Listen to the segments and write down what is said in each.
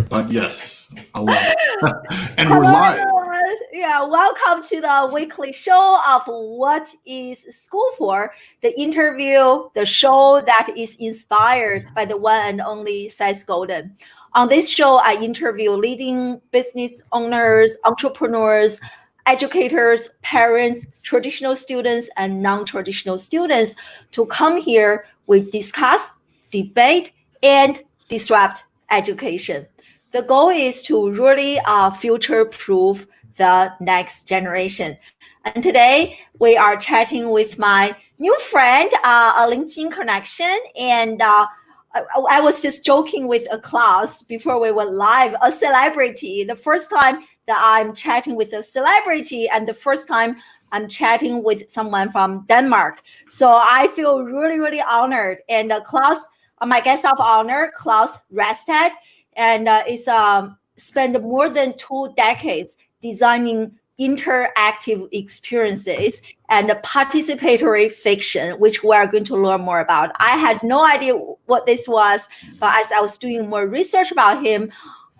but yes, I love it. And Hello, we're live. everyone. Yeah, welcome to the weekly show of What is School For? The interview, the show that is inspired by the one and only Seth Godin. On this show, I interview leading business owners, entrepreneurs, educators, parents, traditional students, and non-traditional students to come here. We discuss, debate, and disrupt education. The goal is to really future-proof the next generation. And today we are chatting with my new friend, a LinkedIn connection, and I was just joking with a Claus before we went live, a celebrity. The first time that I'm chatting with a celebrity, and the first time I'm chatting with someone from Denmark. So I feel really, really honored. And Claus, my guest of honor, Claus Raasted, and it's spent more than 2 decades designing interactive experiences and participatory fiction, which we are going to learn more about. I had no idea what this was, but as I was doing more research about him,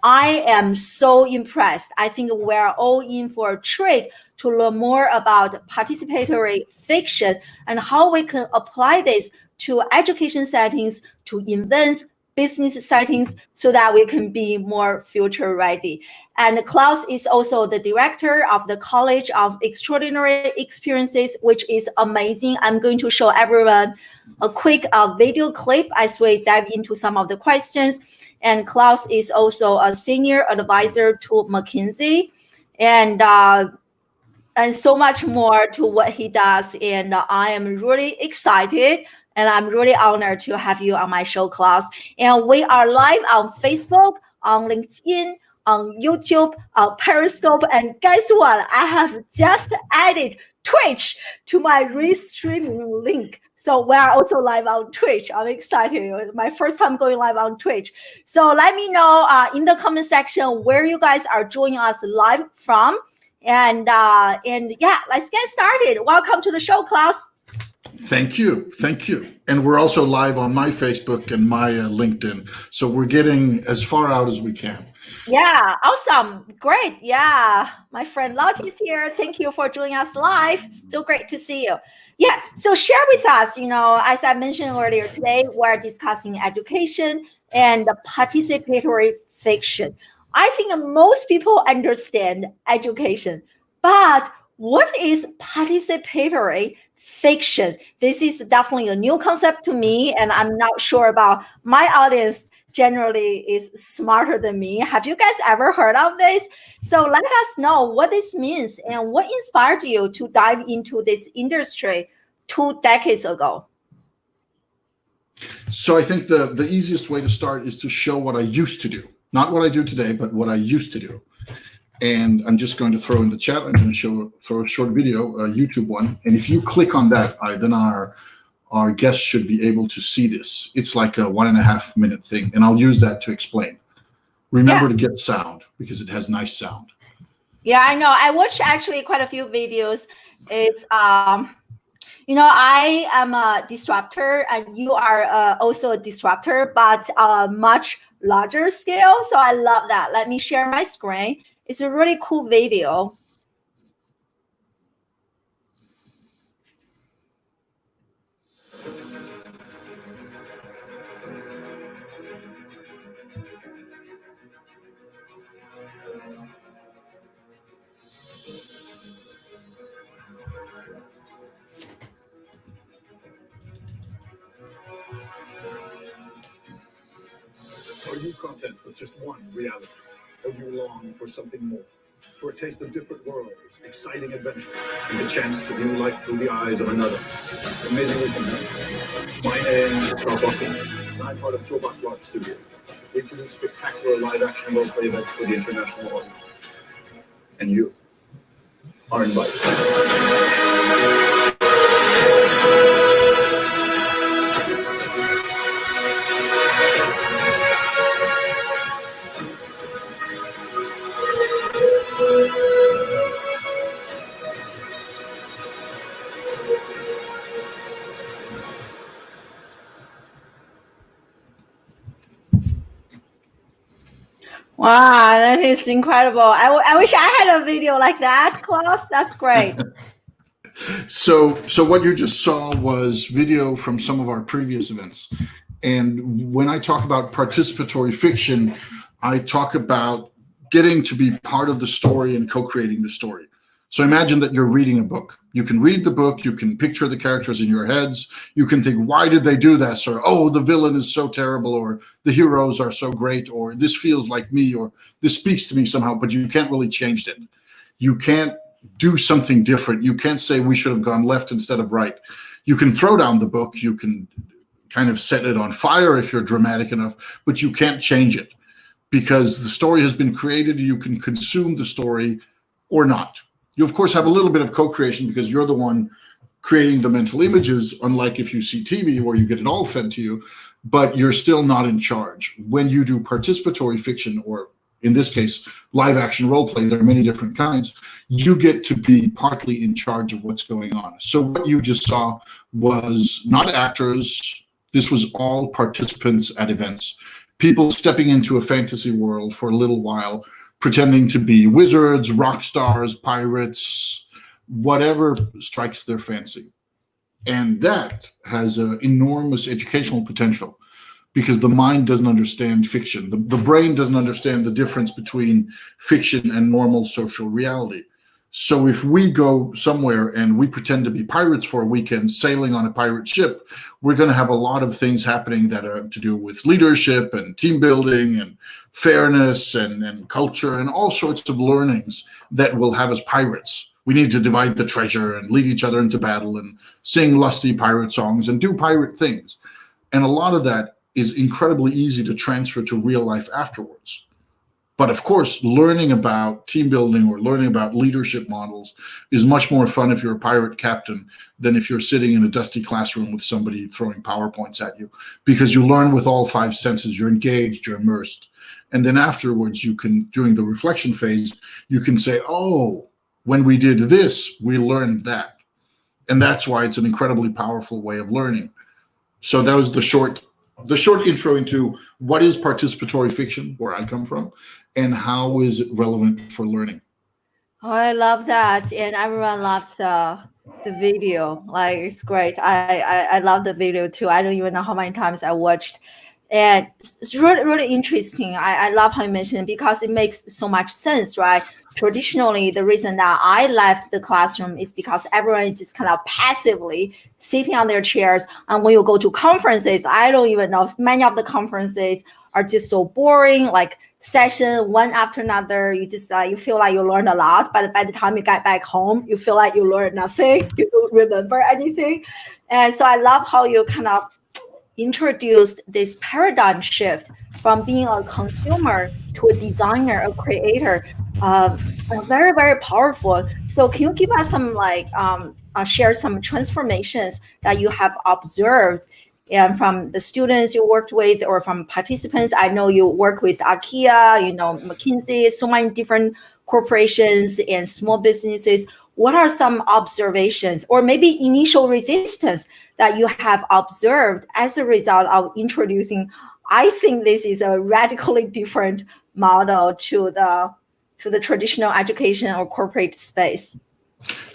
I am so impressed. I think we're all in for a treat to learn more about participatory fiction and how we can apply this to education settings, to events, business settings, so that we can be more future ready. And Claus is also the director of the College of Extraordinary Experiences, which is amazing. I'm going to show everyone a quick video clip as we dive into some of the questions. And Claus is also a senior advisor to McKinsey, and so much more to what he does. And I am really excited. And I'm really honored to have you on my show, Claus. And we are live on Facebook, on LinkedIn, on YouTube, on Periscope. And guess what? I have just added Twitch to my restreaming link. So we are also live on Twitch. I'm excited. My first time going live on Twitch. So let me know in the comment section where you guys are joining us live from. And yeah, let's get started. Welcome to the show, Claus. Thank you. And we're also live on my Facebook and my LinkedIn. So we're getting as far out as we can. Yeah, awesome. Great. Yeah, my friend Lottie is here. Thank you for joining us live. Still great to see you. Yeah, so share with us, as I mentioned earlier today, we're discussing education and participatory fiction. I think most people understand education, but what is participatory fiction? This is definitely a new concept to me, and I'm not sure about my audience generally is smarter than me. Have you guys ever heard of this? So let us know what this means and what inspired you to dive into this industry 2 decades ago. So I think the easiest way to start is to show what I used to do. Not what I do today, but what I used to do. And I'm just going to throw in the chat. I'm going to throw a short video, a YouTube one. And if you click on that, then our guests should be able to see this. It's like a 1.5 minute thing. And I'll use that to explain. Remember to get sound because it has nice sound. Yeah, I know. I watched actually quite a few videos. It's, I am a disruptor and you are also a disruptor, but on a much larger scale. So I love that. Let me share my screen. It's a really cool video. Are you content with just one reality? Or do you long for something more? For a taste of different worlds, exciting adventures, and the chance to view life through the eyes of another? Amazingly convenient. My name is Claus Raasted, and I'm part of Breakout Studio. We produce spectacular live-action role-play events for the international audience. And you are invited. Wow, that is incredible. I wish I had a video like that, Claus. That's great. So what you just saw was video from some of our previous events. And when I talk about participatory fiction, I talk about getting to be part of the story and co-creating the story. So imagine that you're reading a book. You can read the book, you can picture the characters in your heads, you can think, why did they do this? Or, oh, the villain is so terrible, or the heroes are so great, or this feels like me, or this speaks to me somehow, but you can't really change it. You can't do something different. You can't say we should have gone left instead of right. You can throw down the book, you can kind of set it on fire if you're dramatic enough, but you can't change it because the story has been created. You can consume the story or not. You, of course, have a little bit of co-creation because you're the one creating the mental images, unlike if you see TV where you get it all fed to you, but you're still not in charge. When you do participatory fiction, or in this case, live action role play, there are many different kinds, you get to be partly in charge of what's going on. So what you just saw was not actors. This was all participants at events, people stepping into a fantasy world for a little while, pretending to be wizards, rock stars, pirates, whatever strikes their fancy. And that has an enormous educational potential because the mind doesn't understand fiction. The brain doesn't understand the difference between fiction and normal social reality. So if we go somewhere and we pretend to be pirates for a weekend sailing on a pirate ship, we're going to have a lot of things happening that are to do with leadership and team building and fairness and culture and all sorts of learnings that will have us pirates. We need to divide the treasure and lead each other into battle and sing lusty pirate songs and do pirate things. And a lot of that is incredibly easy to transfer to real life afterwards. But of course, learning about team building or learning about leadership models is much more fun if you're a pirate captain than if you're sitting in a dusty classroom with somebody throwing PowerPoints at you, because you learn with all five senses. You're engaged, you're immersed. And then afterwards, you can, during the reflection phase, you can say, oh, when we did this, we learned that. And that's why it's an incredibly powerful way of learning. So that was the short intro into what is participatory fiction, where I come from, and how is it relevant for learning. Oh, I love that. And everyone loves the video. Like, it's great. I love the video too. I don't even know how many times I watched. And it's really, really interesting. I love how you mentioned it because it makes so much sense, right? Traditionally, the reason that I left the classroom is because everyone is just kind of passively sitting on their chairs. And when you go to conferences, I don't even know, many of the conferences are just so boring, like session one after another. You just you feel like you learned a lot, but by the time you get back home, you feel like you learned nothing. You don't remember anything. And so I love how you kind of introduced this paradigm shift from being a consumer to a designer, a creator. Very, very powerful. So can you give us some share some transformations that you have observed and from the students you worked with or from participants? I know you work with IKEA, McKinsey, so many different corporations and small businesses. What are some observations or maybe initial resistance that you have observed as a result of introducing? I think this is a radically different model to the traditional education or corporate space.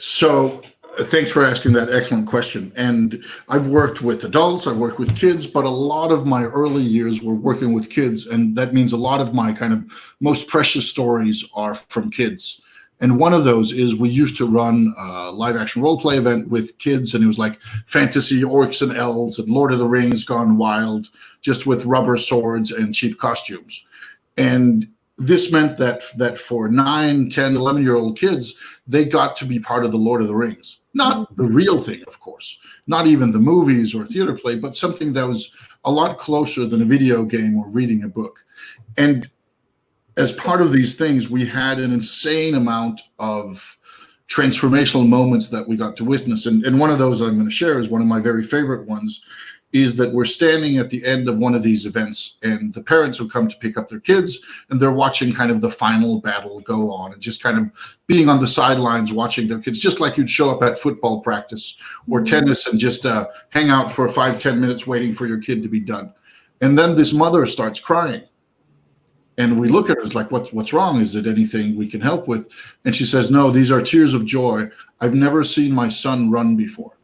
So thanks for asking that excellent question. And I've worked with adults, I've worked with kids, but a lot of my early years were working with kids. And that means a lot of my kind of most precious stories are from kids. And one of those is we used to run a live action role play event with kids, and it was like fantasy orcs and elves and Lord of the Rings gone wild, just with rubber swords and cheap costumes. And this meant that for 9, 10, 11-year-old kids, they got to be part of the Lord of the Rings. Not the real thing, of course, not even the movies or theater play, but something that was a lot closer than a video game or reading a book. And as part of these things, we had an insane amount of transformational moments that we got to witness. And one of those I'm going to share is one of my very favorite ones, is that we're standing at the end of one of these events and the parents have come to pick up their kids and they're watching kind of the final battle go on and just kind of being on the sidelines watching their kids, just like you'd show up at football practice or tennis and just hang out for 5-10 minutes waiting for your kid to be done. And then this mother starts crying. And we look at her, it's like, what's wrong? Is it anything we can help with? And she says, no, these are tears of joy. I've never seen my son run before.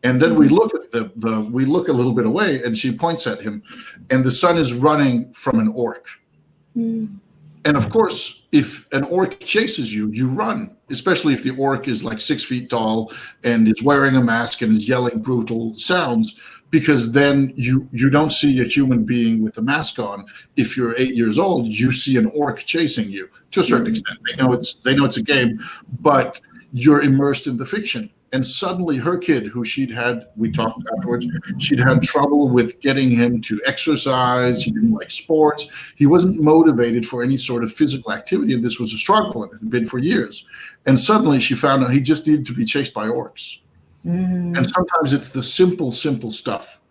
And then we look at we look a little bit away, and she points at him, and the son is running from an orc. And of course, if an orc chases you, you run, especially if the orc is like 6 feet tall and is wearing a mask and is yelling brutal sounds, because then you don't see a human being with a mask on. If you're 8 years old, you see an orc chasing you. To a certain extent, they know it's a game, but you're immersed in the fiction. And suddenly her kid, who we talked afterwards, she'd had trouble with getting him to exercise. He didn't like sports. He wasn't motivated for any sort of physical activity. And this was a struggle, and it had been for years. And suddenly she found out he just needed to be chased by orcs. And sometimes it's the simple stuff.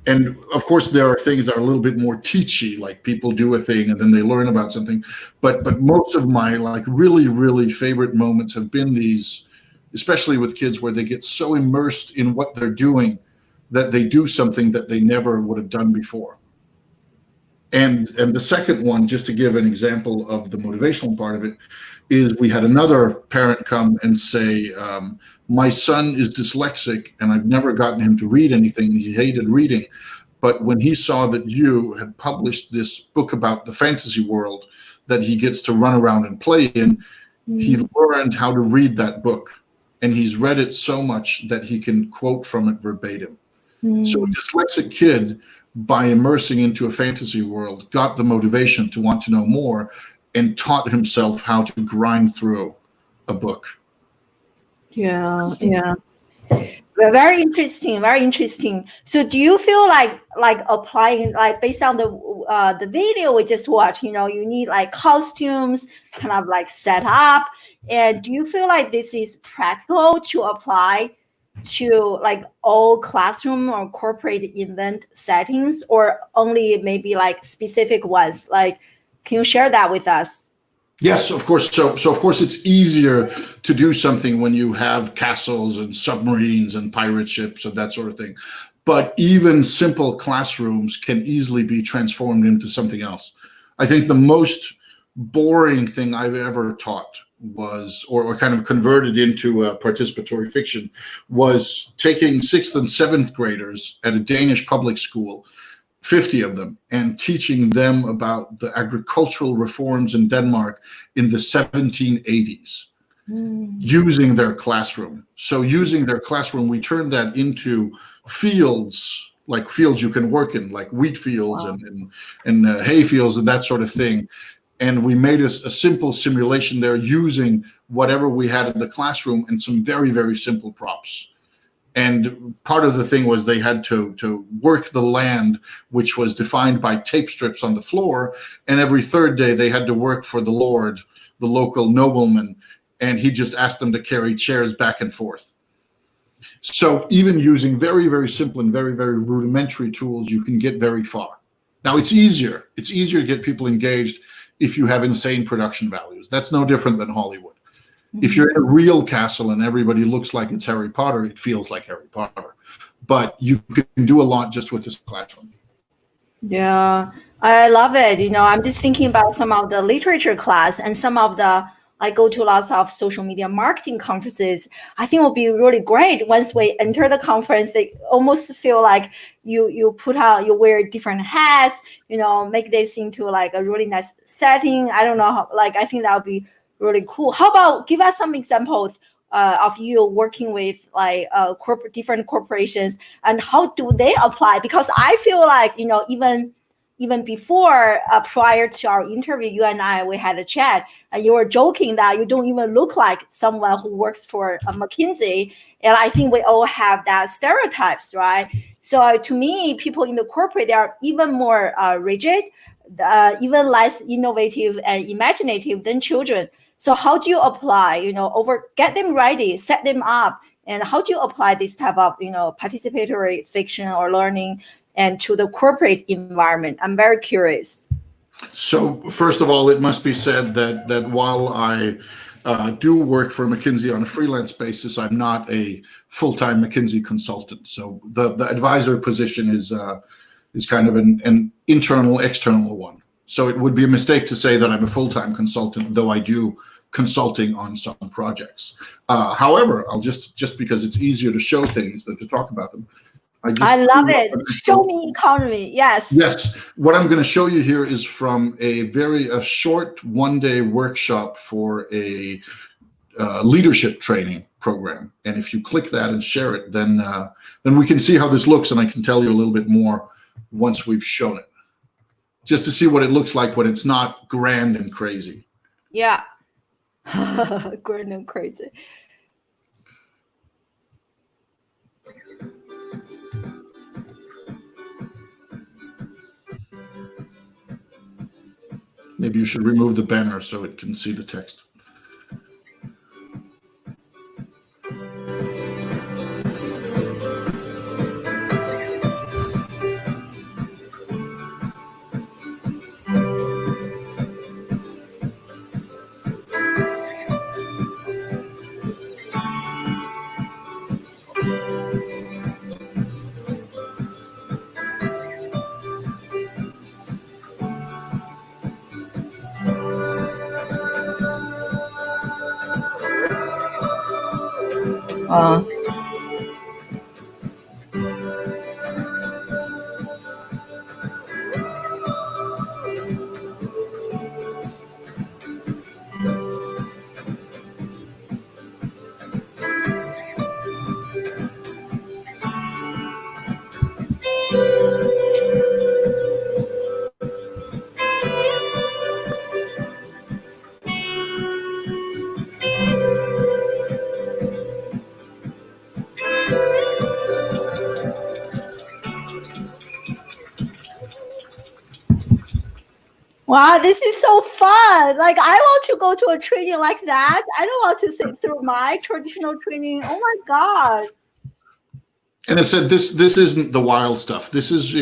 And of course, there are things that are a little bit more teachy, like people do a thing and then they learn about something. But most of my like really, really favorite moments have been these, especially with kids, where they get so immersed in what they're doing that they do something that they never would have done before. And the second one, just to give an example of the motivational part of it, is we had another parent come and say, my son is dyslexic and I've never gotten him to read anything. He hated reading. But when he saw that you had published this book about the fantasy world that he gets to run around and play in, he learned how to read that book. And he's read it so much that he can quote from it verbatim. So a dyslexic kid, by immersing into a fantasy world, got the motivation to want to know more and taught himself how to grind through a book. Yeah. Very interesting. Very interesting. So do you feel like applying, like based on the video we just watched, you need like costumes kind of like set up, and do you feel like this is practical to apply to like all classroom or corporate event settings, or only maybe like specific ones? Like, can you share that with us? Yes, of course. So of course it's easier to do something when you have castles and submarines and pirate ships and that sort of thing. But even simple classrooms can easily be transformed into something else. I think the most boring thing I've ever taught was, or kind of converted into participatory fiction, was taking 6th and 7th graders at a Danish public school, 50 of them, and teaching them about the agricultural reforms in Denmark in the 1780s, using their classroom. So using their classroom, we turned that into fields, like fields you can work in, like wheat fields and hay fields and that sort of thing. And we made a simple simulation there using whatever we had in the classroom and some very, very simple props. And part of the thing was they had to work the land, which was defined by tape strips on the floor. And every third day they had to work for the Lord, the local nobleman. And he just asked them to carry chairs back and forth. So even using very, very simple and very, very rudimentary tools, you can get very far. Now it's easier. It's easier to get people engaged if you have insane production values. That's no different than Hollywood. If you're in a real castle and everybody looks like it's Harry Potter, it feels like Harry Potter. But you can do a lot just with this classroom. Yeah, I love it. I'm just thinking about some of the literature class and some of I go to lots of social media marketing conferences. I think it will be really great once we enter the conference. They almost feel like you wear different hats, make this into like a really nice setting. I don't know how, I think that would be really cool. How about give us some examples of you working with different corporations, and how do they apply? Because I feel like even before prior to our interview, you and we had a chat, and you were joking that you don't even look like someone who works for McKinsey, and I think we all have that stereotypes, right? So to me, people in the corporate, they are even more rigid, even less innovative and imaginative than children. So how do you apply, get them ready, set them up, and how do you apply this type of, participatory fiction or learning and to the corporate environment? I'm very curious. So first of all, it must be said that while I do work for McKinsey on a freelance basis, I'm not a full-time McKinsey consultant. So the advisor position is kind of an internal, external one. So it would be a mistake to say that I'm a full-time consultant, though I do consulting on some projects. However, I'll just because it's easier to show things than to talk about them. I love it. Show me economy. Yes. Yes. What I'm going to show you here is from a short one-day workshop for a leadership training program. And if you click that and share it, then we can see how this looks, and I can tell you a little bit more once we've shown it, just to see what it looks like when it's not grand and crazy. Yeah. Grand and crazy. Maybe you should remove the banner so it can see the text. Wow, this is so fun. Like, I want to go to a training like that. I don't want to sit through my traditional training. Oh my God. And I said, this isn't the wild stuff. This is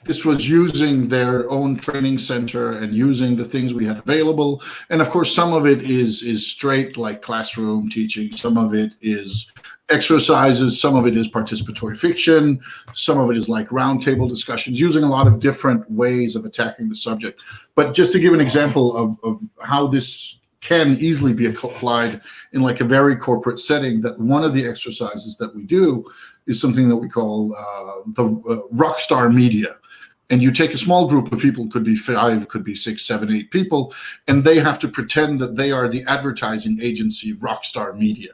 this was using their own training center and using the things we had available. And of course, some of it is straight like classroom teaching. Some of it is exercises. Some of it is participatory fiction. Some of it is like roundtable discussions, using a lot of different ways of attacking the subject. But just to give an example of how this can easily be applied in like a very corporate setting, that one of the exercises that we do is something that we call the rockstar media. And you take a small group of people, could be 5, could be 6, 7, 8 people, and they have to pretend that they are the advertising agency Rockstar Media.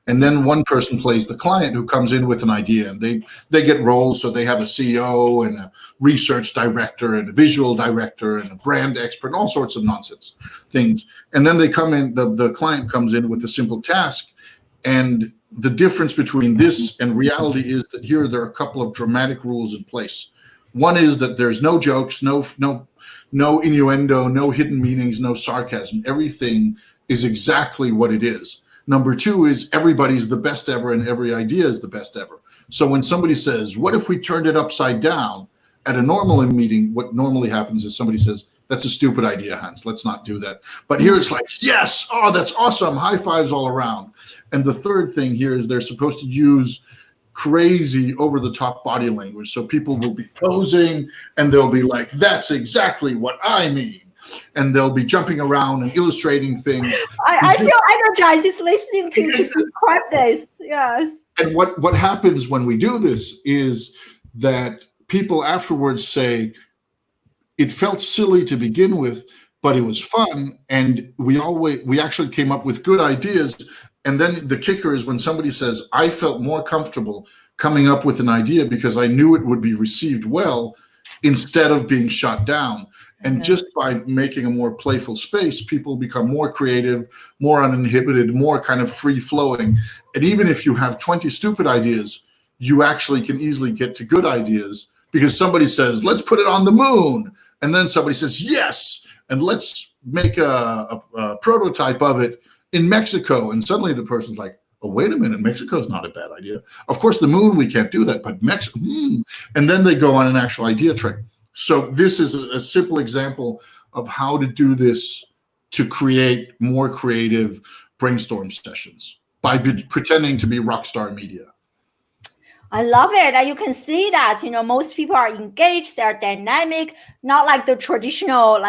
And then one person plays the client who comes in with an idea, and they get roles. So they have a CEO and a research director and a visual director and a brand expert and all sorts of nonsense things. And then they come in, the client comes in with a simple task. And the difference between this and reality is that here there are a couple of dramatic rules in place. One is that there's no jokes, no innuendo, no hidden meanings, no sarcasm. Everything is exactly what it is. Number 2 is everybody's the best ever and every idea is the best ever. So when somebody says, what if we turned it upside down? At a normal meeting, what normally happens is somebody says, that's a stupid idea, Hans. Let's not do that. But here it's like, yes, oh, that's awesome. High fives all around. And the third thing here is they're supposed to use crazy over-the-top body language. So people will be posing and they'll be like, that's exactly what I mean. And they'll be jumping around and illustrating things. I feel energized just listening to you describe this. Yes. And what happens when we do this is that people afterwards say, it felt silly to begin with, but it was fun. And we actually came up with good ideas. And then the kicker is when somebody says, I felt more comfortable coming up with an idea because I knew it would be received well instead of being shot down. And just by making a more playful space, people become more creative, more uninhibited, more kind of free-flowing. And even if you have 20 stupid ideas, you actually can easily get to good ideas because somebody says, let's put it on the moon. And then somebody says, yes, and let's make a prototype of it in Mexico. And suddenly the person's like, oh, wait a minute, Mexico's not a bad idea. Of course, the moon, we can't do that, but Mexico, And then they go on an actual idea train. So this is a simple example of how to do this to create more creative brainstorm sessions by pretending to be rockstar media. I love it. And you can see that, most people are engaged, they're dynamic, not like the traditional,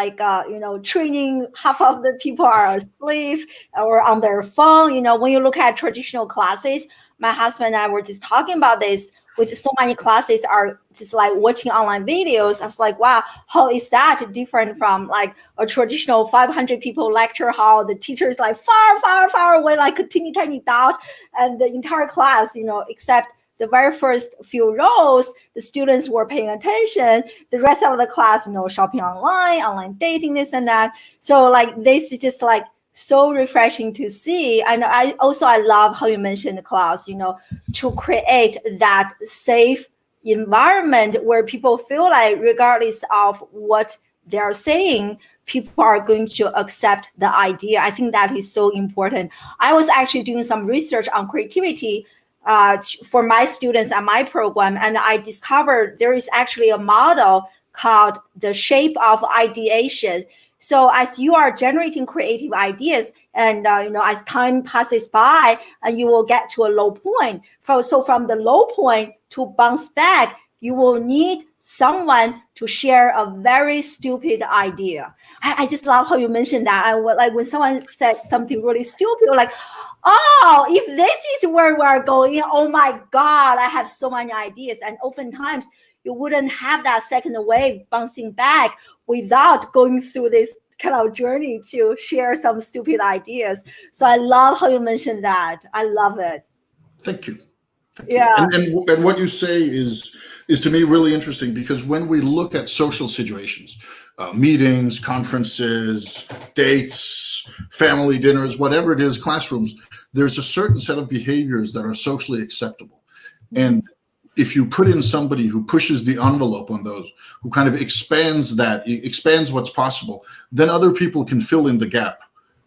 training, half of the people are asleep or on their phone. When you look at traditional classes, my husband and I were just talking about this, with so many classes are just like watching online videos. I was like, wow, how is that different from like a traditional 500 people lecture hall? The teacher is like far, far, far away, like a teeny tiny dot, and the entire class, except the very first few rows, the students were paying attention. The rest of the class, shopping online dating, this and that. So like this is just like so refreshing to see. And I love how you mentioned, Claus, to create that safe environment where people feel like regardless of what they're saying, people are going to accept the idea. I think that is so important. I was actually doing some research on creativity for my students at my program, and I discovered there is actually a model called the shape of ideation. So as you are generating creative ideas, and as time passes by, and you will get to a low point. So from the low point to bounce back, you will need someone to share a very stupid idea. I just love how you mentioned that. Like when someone said something really stupid, like, oh, if this is where we're going, oh my God, I have so many ideas. And oftentimes you wouldn't have that second wave bouncing back without going through this kind of journey to share some stupid ideas. So I love how you mentioned that. I love it. Thank you. Yeah. And what you say is to me really interesting, because when we look at social situations, meetings, conferences, dates, family dinners, whatever it is, classrooms, there's a certain set of behaviors that are socially acceptable. And if you put in somebody who pushes the envelope on those, who kind of expands what's possible, then other people can fill in the gap.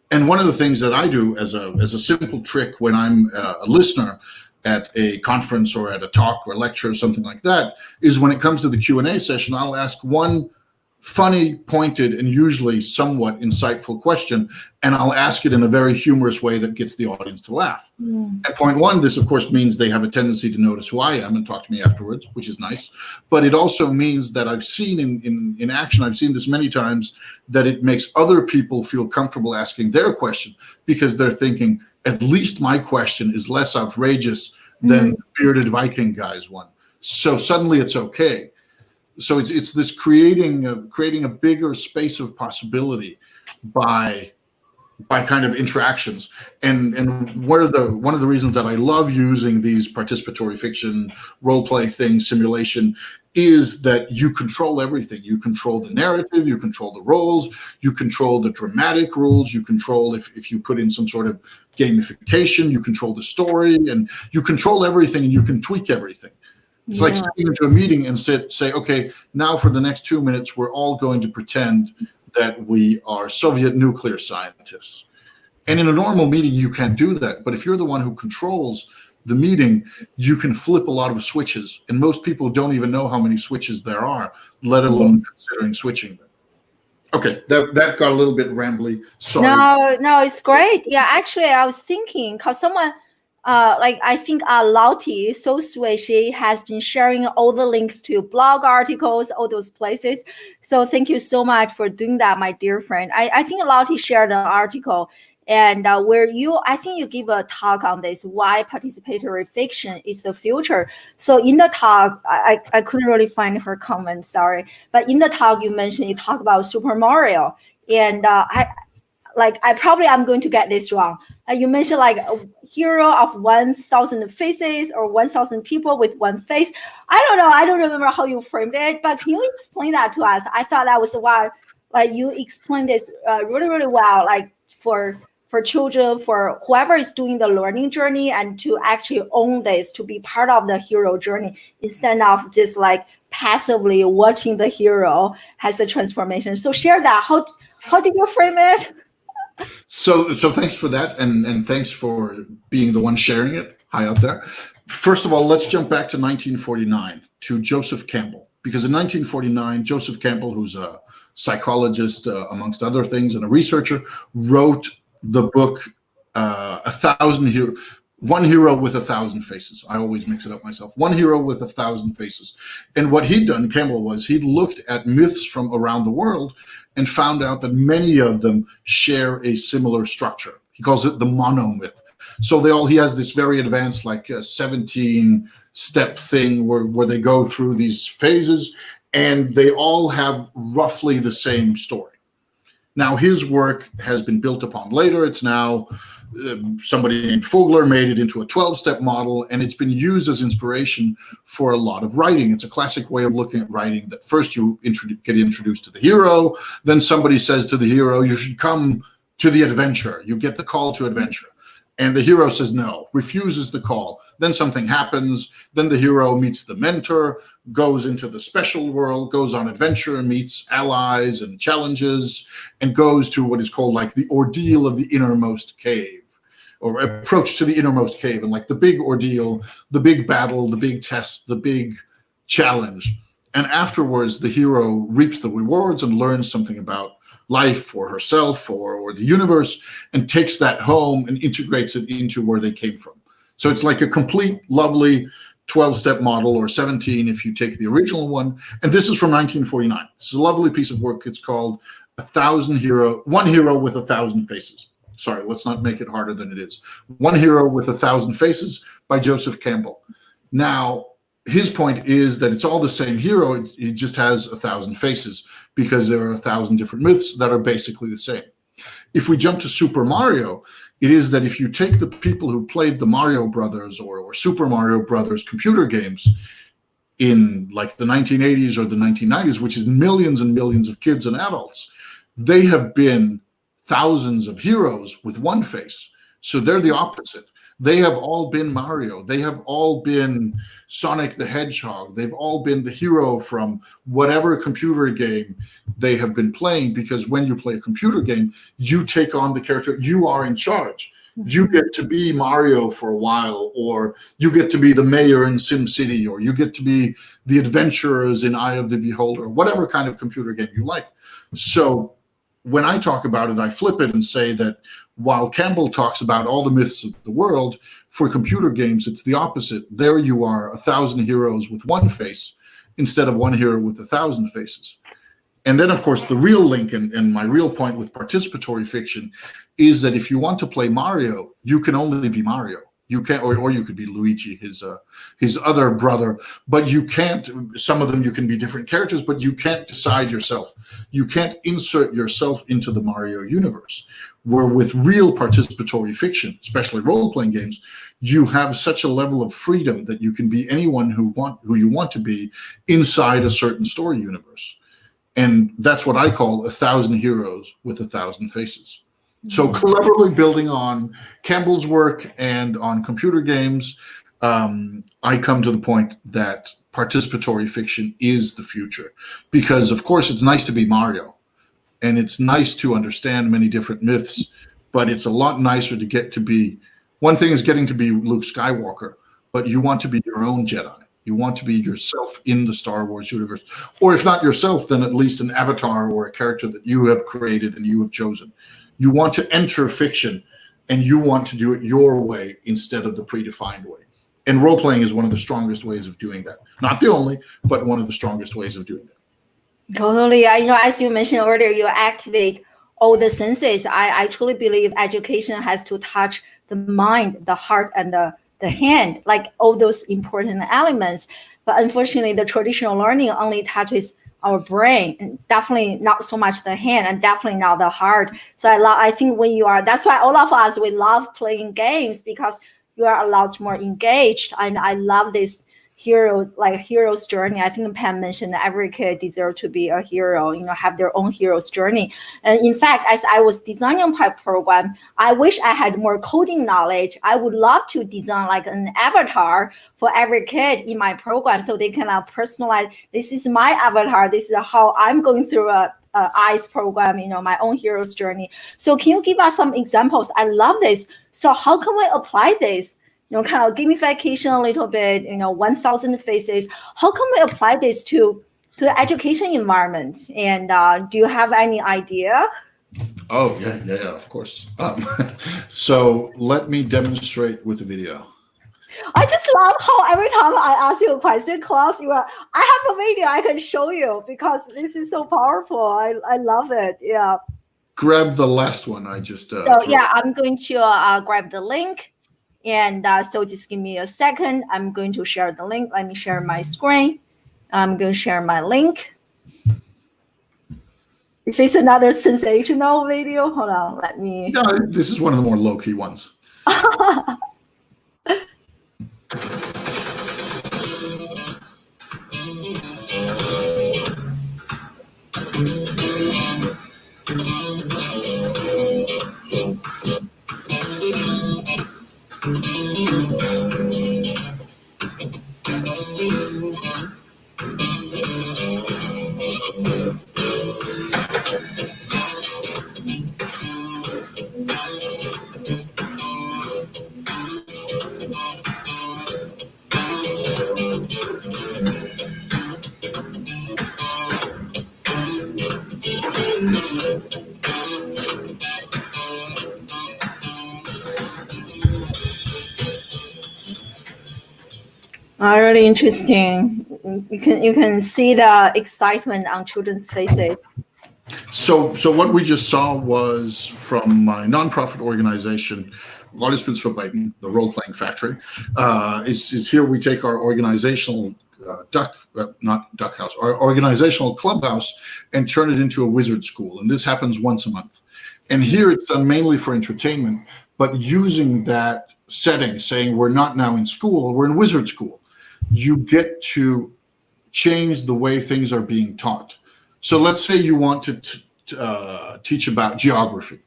And one of the things that I do as a simple trick when I'm a listener at a conference or at a talk or lecture or something like that is, when it comes to the Q&A session, I'll ask one funny, pointed, and usually somewhat insightful question, and I'll ask it in a very humorous way that gets the audience to laugh. At point one, this of course means they have a tendency to notice who I am and talk to me afterwards, which is nice. But it also means that I've seen in action, I've seen this many times, that it makes other people feel comfortable asking their question, because they're thinking, at least my question is less outrageous than the bearded Viking guy's one. So suddenly it's okay. So it's this creating a bigger space of possibility by kind of interactions. And one of the reasons that I love using these participatory fiction, role play things, simulation, is that you control everything. You control the narrative, you control the roles, you control the dramatic rules, you control if you put in some sort of gamification, you control the story, and you control everything, and you can tweak everything. It's like sitting into a meeting and say, okay, now for the next 2 minutes, we're all going to pretend that we are Soviet nuclear scientists. And in a normal meeting, you can't do that. But if you're the one who controls the meeting, you can flip a lot of switches. And most people don't even know how many switches there are, let alone considering switching them. Okay, that got a little bit rambly. Sorry. No, it's great. Yeah, actually, I was thinking, because someone, I think Lauti is so sweet. She has been sharing all the links to blog articles, all those places. So thank you so much for doing that, my dear friend. I think Lauti shared an article, and I think you give a talk on this, why participatory fiction is the future. So in the talk, I couldn't really find her comment, sorry. But in the talk you talk about Super Mario, and I'm going to get this wrong. You mentioned like a hero of 1,000 faces or 1,000 people with one face. I don't know. I don't remember how you framed it, but can you explain that to us? I thought that was why, like, you explained this really, really well, like for children, for whoever is doing the learning journey, and to actually own this, to be part of the hero journey, instead of just like passively watching the hero has a transformation. So share that. How did you frame it? So thanks for that, and thanks for being the one sharing it. Hi out there. First of all, let's jump back to 1949 to Joseph Campbell, because in 1949, Joseph Campbell, who's a psychologist amongst other things and a researcher, wrote the book One hero with 1,000 faces. I always mix it up myself. One hero with 1,000 faces. And what he'd done, Campbell, was he'd looked at myths from around the world and found out that many of them share a similar structure. He calls it the monomyth. So he has this very advanced, like 17-step thing where they go through these phases, and they all have roughly the same story. Now, his work has been built upon later. It's now somebody named Fogler made it into a 12-step model, and it's been used as inspiration for a lot of writing. It's a classic way of looking at writing, that first you get introduced to the hero, then somebody says to the hero, you should come to the adventure. You get the call to adventure. And the hero says no, refuses the call. Then something happens. Then the hero meets the mentor, goes into the special world, goes on adventure, meets allies and challenges, and goes to what is called like the ordeal of the innermost cave, or approach to the innermost cave. And like the big ordeal, the big battle, the big test, the big challenge. And afterwards, the hero reaps the rewards and learns something about life or herself or the universe, and takes that home and integrates it into where they came from. So it's like a complete, lovely 12-step model, or 17 if you take the original one. And this is from 1949. It's a lovely piece of work. It's called One Hero with 1,000 Faces. Sorry, let's not make it harder than it is. One Hero with 1,000 Faces by Joseph Campbell. Now, his point is that it's all the same hero. It just has 1,000 faces, because there are 1,000 different myths that are basically the same. If we jump to Super Mario, it is that if you take the people who played the Mario Brothers or Super Mario Brothers computer games in like the 1980s or the 1990s, which is millions and millions of kids and adults, they have been thousands of heroes with one face. So they're the opposite. They have all been Mario. They have all been Sonic the Hedgehog. They've all been the hero from whatever computer game they have been playing, because when you play a computer game, you take on the character. You are in charge. You get to be Mario for a while, or you get to be the mayor in Sim City, or you get to be the adventurers in Eye of the Beholder, whatever kind of computer game you like. So when I talk about it, I flip it and say that while Campbell talks about all the myths of the world, for computer games, it's the opposite. There you are 1,000 heroes with one face instead of one hero with 1,000 faces. And then, of course, the real link and my real point with participatory fiction is that if you want to play Mario, you can only be Mario. You can't, or you could be Luigi, his other brother, but you can't. Some of them you can be different characters, but you can't decide yourself. You can't insert yourself into the Mario universe. Where with real participatory fiction, especially role-playing games, you have such a level of freedom that you can be anyone who you want to be inside a certain story universe. And that's what I call 1,000 heroes with 1,000 faces. So cleverly building on Campbell's work and on computer games, I come to the point that participatory fiction is the future. Because, of course, it's nice to be Mario, and it's nice to understand many different myths, but it's a lot nicer to get to be, one thing is getting to be Luke Skywalker, but you want to be your own Jedi. You want to be yourself in the Star Wars universe. Or if not yourself, then at least an avatar or a character that you have created and you have chosen. You want to enter fiction, and you want to do it your way instead of the predefined way. And role-playing is one of the strongest ways of doing that. Not the only, but one of the strongest ways of doing that. Totally. As you mentioned earlier, you activate all the senses. I truly believe education has to touch the mind, the heart, and the hand, like all those important elements. But unfortunately, the traditional learning only touches our brain, and definitely not so much the hand, and definitely not the heart. So I think that's why all of us, we love playing games, because you are a lot more engaged. And I love this hero's journey. I think Pam mentioned that every kid deserves to be a hero, have their own hero's journey. And in fact, as I was designing my program, I wish I had more coding knowledge. I would love to design like an avatar for every kid in my program, so they can personalize. This is my avatar. This is how I'm going through a ICE program, my own hero's journey. So can you give us some examples? I love this. So how can we apply this? Kind of gamification a little bit, 1,000 faces. How can we apply this to the education environment? And do you have any idea Oh, yeah, of course. So let me demonstrate with the video. I just love how every time I ask you a question, Claus, I have a video I can show you because this is so powerful. I love it. Yeah. Grab the last one I just So yeah, I'm going to grab the link. And so just give me a second. I'm going to share the link. Let me share my screen. I'm going to share my link. Is this another sensational video? Hold on, let me. Yeah, this is one of the more low-key ones. Really interesting. You can see the excitement on children's faces. So what we just saw was from my nonprofit organization, Participatory Fiction, the role-playing factory. Is here we take our organizational our organizational clubhouse and turn it into a wizard school. And this happens once a month. And here it's done mainly for entertainment, but using that setting, saying we're not now in school, we're in wizard school. You get to change the way things are being taught. So let's say you want to teach about geography.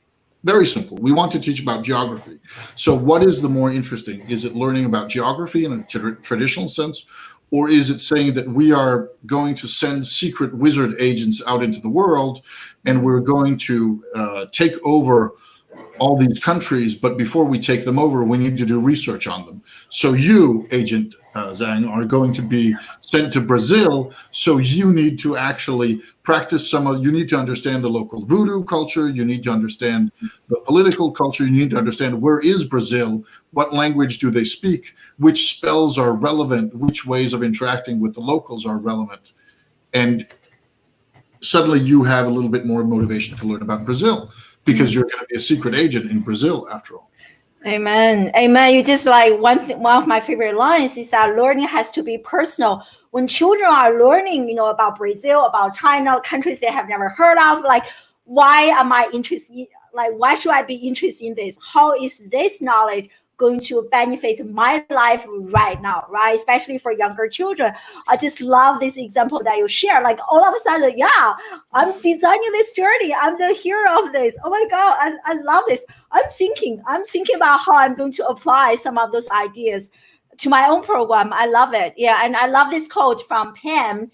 Very simple. We want to teach about geography. So what is the more interesting? Is it learning about geography in a traditional sense? Or is it saying that we are going to send secret wizard agents out into the world and we're going to take over all these countries, but before we take them over, we need to do research on them. So you, Agent Zhang, are going to be sent to Brazil, so you need to actually practice you need to understand the local voodoo culture, you need to understand the political culture, you need to understand where is Brazil, what language do they speak, which spells are relevant, which ways of interacting with the locals are relevant. And suddenly you have a little bit more motivation to learn about Brazil, because you're going to be a secret agent in Brazil after all. Amen. Amen. You just like one of my favorite lines is that learning has to be personal. When children are learning, about Brazil, about China, countries they have never heard of, like, why am I interested? Like, why should I be interested in this? How is this knowledge going to benefit my life right now, right? Especially for younger children. I just love this example that you share. Like all of a sudden, yeah, I'm designing this journey. I'm the hero of this. Oh my God, I love this. I'm thinking about how I'm going to apply some of those ideas to my own program. I love it. Yeah, and I love this quote from Pam.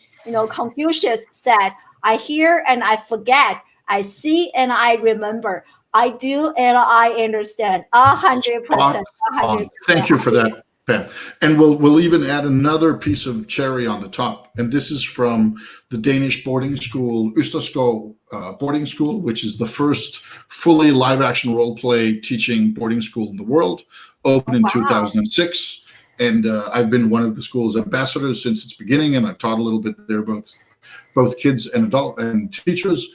Confucius said, "I hear and I forget. I see and I remember. I do and I understand." 100%. Thank you for that, Pam. And we'll even add another piece of cherry on the top. And this is from the Danish boarding school, Østerskov boarding school, which is the first fully live-action role-play teaching boarding school in the world, opened in 2006. And I've been one of the school's ambassadors since its beginning, and I've taught a little bit there, both kids and adult and teachers.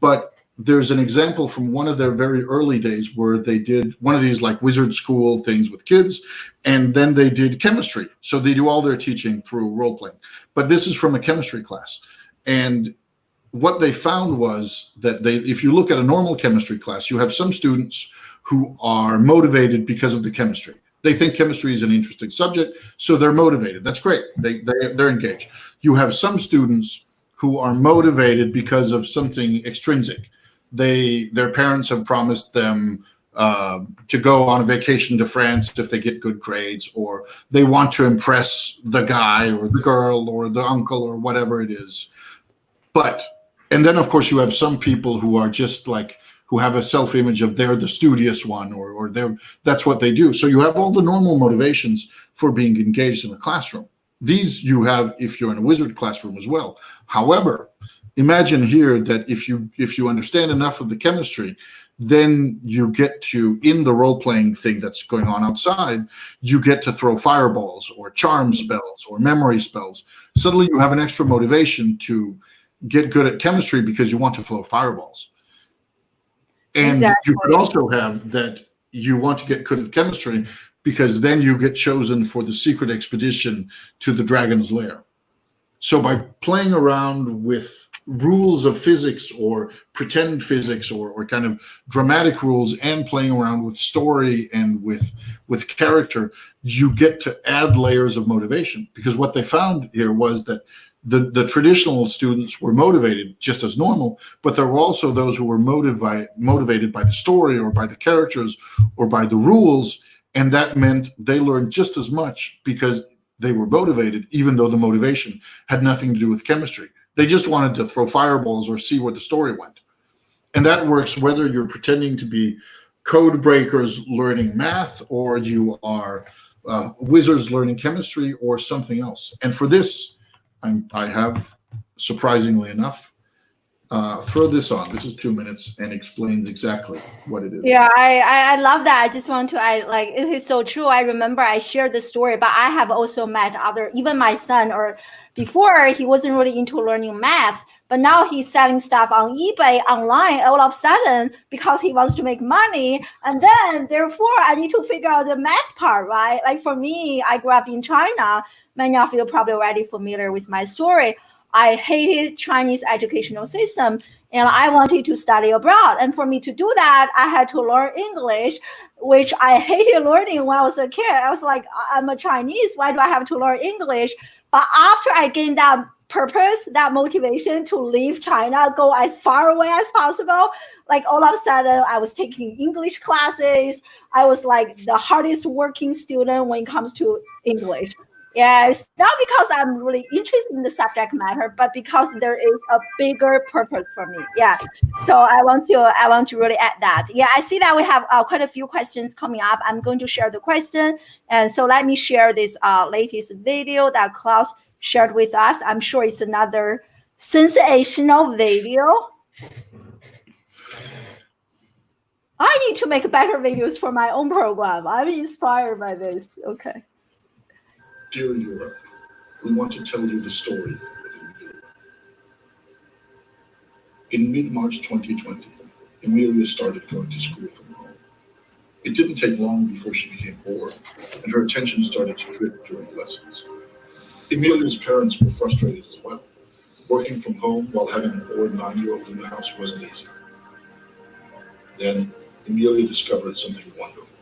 But there's an example from one of their very early days where they did one of these like wizard school things with kids, and then they did chemistry. So they do all their teaching through role playing. But this is from a chemistry class. And what they found was that if you look at a normal chemistry class, you have some students who are motivated because of the chemistry. They think chemistry is an interesting subject, so they're motivated. That's great. They're engaged. You have some students who are motivated because of something extrinsic. Their parents have promised them to go on a vacation to France if they get good grades, or they want to impress the guy or the girl or the uncle or whatever it is. And then of course you have some people who are just like, who have a self-image of they're the studious one, or that's what they do. So you have all the normal motivations for being engaged in a classroom. These you have if you're in a wizard classroom as well. However, imagine here that if you understand enough of the chemistry, then you get to, in the role-playing thing that's going on outside, you get to throw fireballs or charm spells or memory spells. Suddenly you have an extra motivation to get good at chemistry because you want to throw fireballs. And Exactly. you could also have that you want to get good at chemistry because then you get chosen for the secret expedition to the dragon's lair. So by playing around with rules of physics or pretend physics or kind of dramatic rules and playing around with story and with character, you get to add layers of motivation. Because what they found here was that the traditional students were motivated just as normal, but there were also those who were motivated by the story or by the characters or by the rules, and that meant they learned just as much because they were motivated, even though the motivation had nothing to do with chemistry. They just wanted to throw fireballs or see where the story went. And that works whether you're pretending to be code breakers learning math or you are wizards learning chemistry or something else. And for this, I have, surprisingly enough, throw this on. This is 2 minutes and explains exactly what it is. Yeah, I love that. I just want to, like, it is so true. I remember I shared the story, but I have also met even my son, or before he wasn't really into learning math, but now he's selling stuff on eBay online all of a sudden because he wants to make money. And then therefore I need to figure out the math part, right? Like for me, I grew up in China. Many of you are probably already familiar with my story. I hated Chinese educational system and I wanted to study abroad. And for me to do that, I had to learn English, which I hated learning when I was a kid. I was like, I'm a Chinese, why do I have to learn English? But after I gained that purpose, that motivation to leave China, go as far away as possible, like all of a sudden I was taking English classes. I was like the hardest working student when it comes to English. Yeah, it's not because I'm really interested in the subject matter, but because there is a bigger purpose for me. Yeah, so I want to really add that. Yeah, I see that we have quite a few questions coming up. I'm going to share the question, and so let me share this latest video that Claus shared with us. I'm sure it's another sensational video. I need to make better videos for my own program. I'm inspired by this. Okay. Dear Europe, we want to tell you the story of Emilia. In mid-March 2020, Emilia started going to school from home. It didn't take long before she became bored, and her attention started to drift during lessons. Emilia's parents were frustrated as well. Working from home while having a bored 9-year-old in the house wasn't easy. Then, Emilia discovered something wonderful.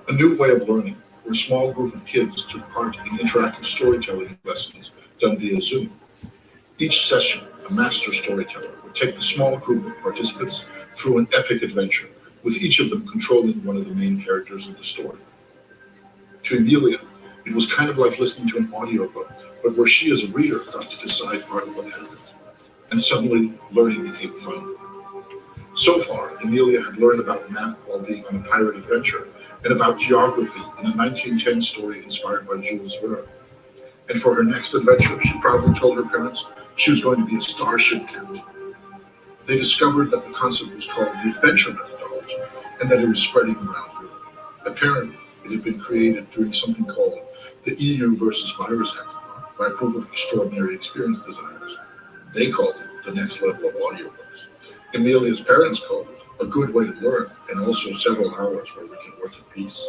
A new way of learning, where a small group of kids took part in interactive storytelling lessons done via Zoom. Each session, a master storyteller would take the small group of participants through an epic adventure, with each of them controlling one of the main characters of the story. To Emilia, it was kind of like listening to an audiobook, but where she as a reader got to decide part of what happened. And suddenly, learning became fun for her. So far, Emilia had learned about math while being on a pirate adventure, and about geography in a 1910 story inspired by Jules Verne. And for her next adventure, she proudly told her parents she was going to be a starship captain. They discovered that the concept was called the adventure methodology, and that it was spreading around Europe. Apparently, it had been created during something called the EU versus Virus Hackathon by a group of extraordinary experience designers. They called it the next level of audiobooks. Emilia's parents called it a good way to learn, and also several hours where we can work in peace.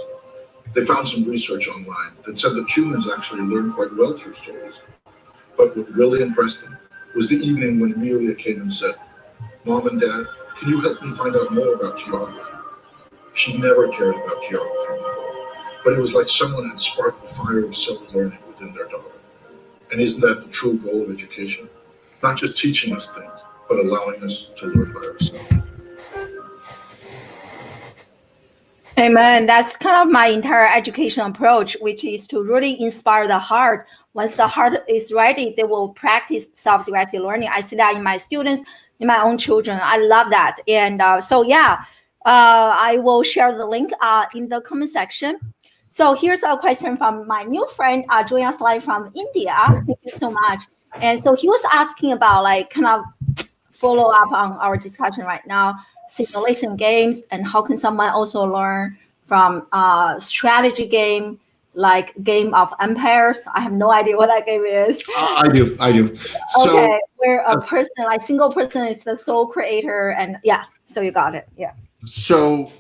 They found some research online that said that humans actually learn quite well through stories. But what really impressed them was the evening when Emilia came and said, "Mom and Dad, can you help me find out more about geography?" She'd never cared about geography before, but it was like someone had sparked the fire of self-learning within their daughter. And isn't that the true goal of education? Not just teaching us things, but allowing us to learn by ourselves. Amen. That's kind of my entire education approach, which is to really inspire the heart. Once the heart is ready, they will practice self-directed learning. I see that in my students, in my own children. I love that. And I will share the link in the comment section. So here's a question from my new friend, joining us live from India. Thank you so much. And so he was asking about like kind of follow up on our discussion right now, simulation games, and how can someone also learn from a strategy game like Game of Empires. I have no idea what that game is. I do. So, okay, where a person, like single person is the sole creator, and yeah, so you got it. Yeah. So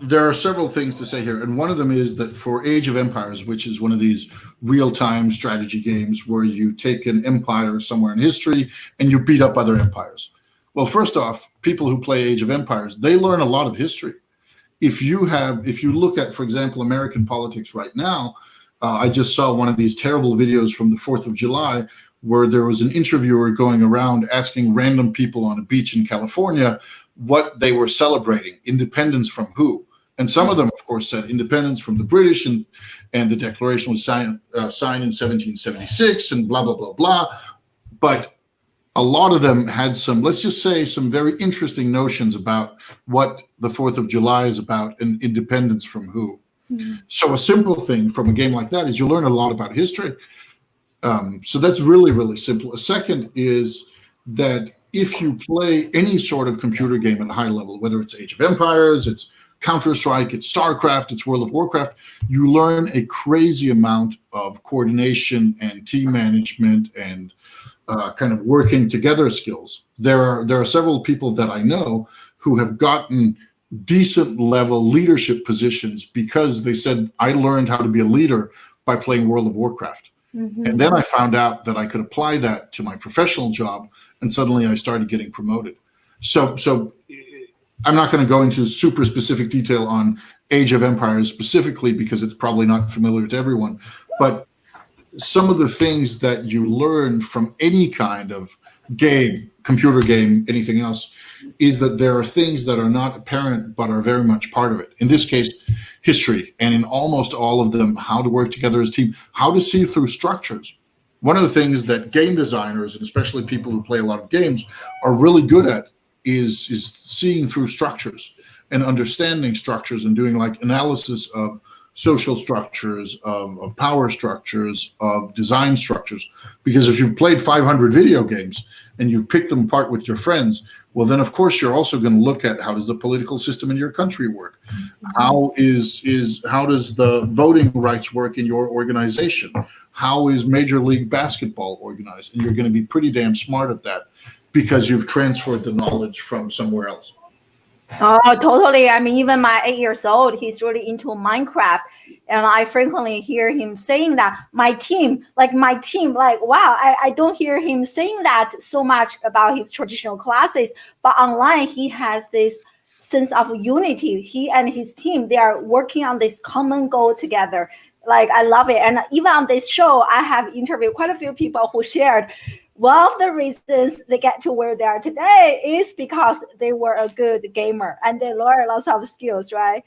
there are several things to say here, and one of them is that for Age of Empires, which is one of these real-time strategy games where you take an empire somewhere in history and you beat up other empires. Well, first off, people who play Age of Empires, they learn a lot of history. If you look at, for example, American politics right now, I just saw one of these terrible videos from the 4th of July where there was an interviewer going around asking random people on a beach in California what they were celebrating, independence from who. And some of them, of course, said independence from the British, and the Declaration was signed in 1776 and blah, blah, blah, blah. But a lot of them had some, let's just say, some very interesting notions about what the 4th of July is about and independence from who. Mm-hmm. So a simple thing from a game like that is you learn a lot about history. So that's really, really simple. A second is that if you play any sort of computer game at a high level, whether it's Age of Empires, it's Counter-Strike, it's StarCraft, it's World of Warcraft, you learn a crazy amount of coordination and team management and kind of working together skills. There are several people that I know who have gotten decent level leadership positions because they said, I learned how to be a leader by playing World of Warcraft. Mm-hmm. And then I found out that I could apply that to my professional job, and suddenly I started getting promoted. So I'm not going to go into super specific detail on Age of Empires specifically because it's probably not familiar to everyone. But some of the things that you learn from any kind of game, computer game, anything else, is that there are things that are not apparent but are very much part of it. In this case, history, and in almost all of them, how to work together as a team, how to see through structures. One of the things that game designers, and especially people who play a lot of games, are really good at is seeing through structures and understanding structures and doing like analysis of social structures, of power structures, of design structures. Because if you've played 500 video games and you've picked them apart with your friends, well, then of course you're also going to look at how does the political system in your country work? How does the voting rights work in your organization? How is Major League Basketball organized? And you're going to be pretty damn smart at that because you've transferred the knowledge from somewhere else. Oh, totally. I mean, even my 8 years old, he's really into Minecraft. And I frequently hear him saying that my team, like, wow, I don't hear him saying that so much about his traditional classes. But online, he has this sense of unity. He and his team, they are working on this common goal together. Like, I love it. And even on this show, I have interviewed quite a few people who shared one of the reasons they get to where they are today is because they were a good gamer and they learned lots of skills, right?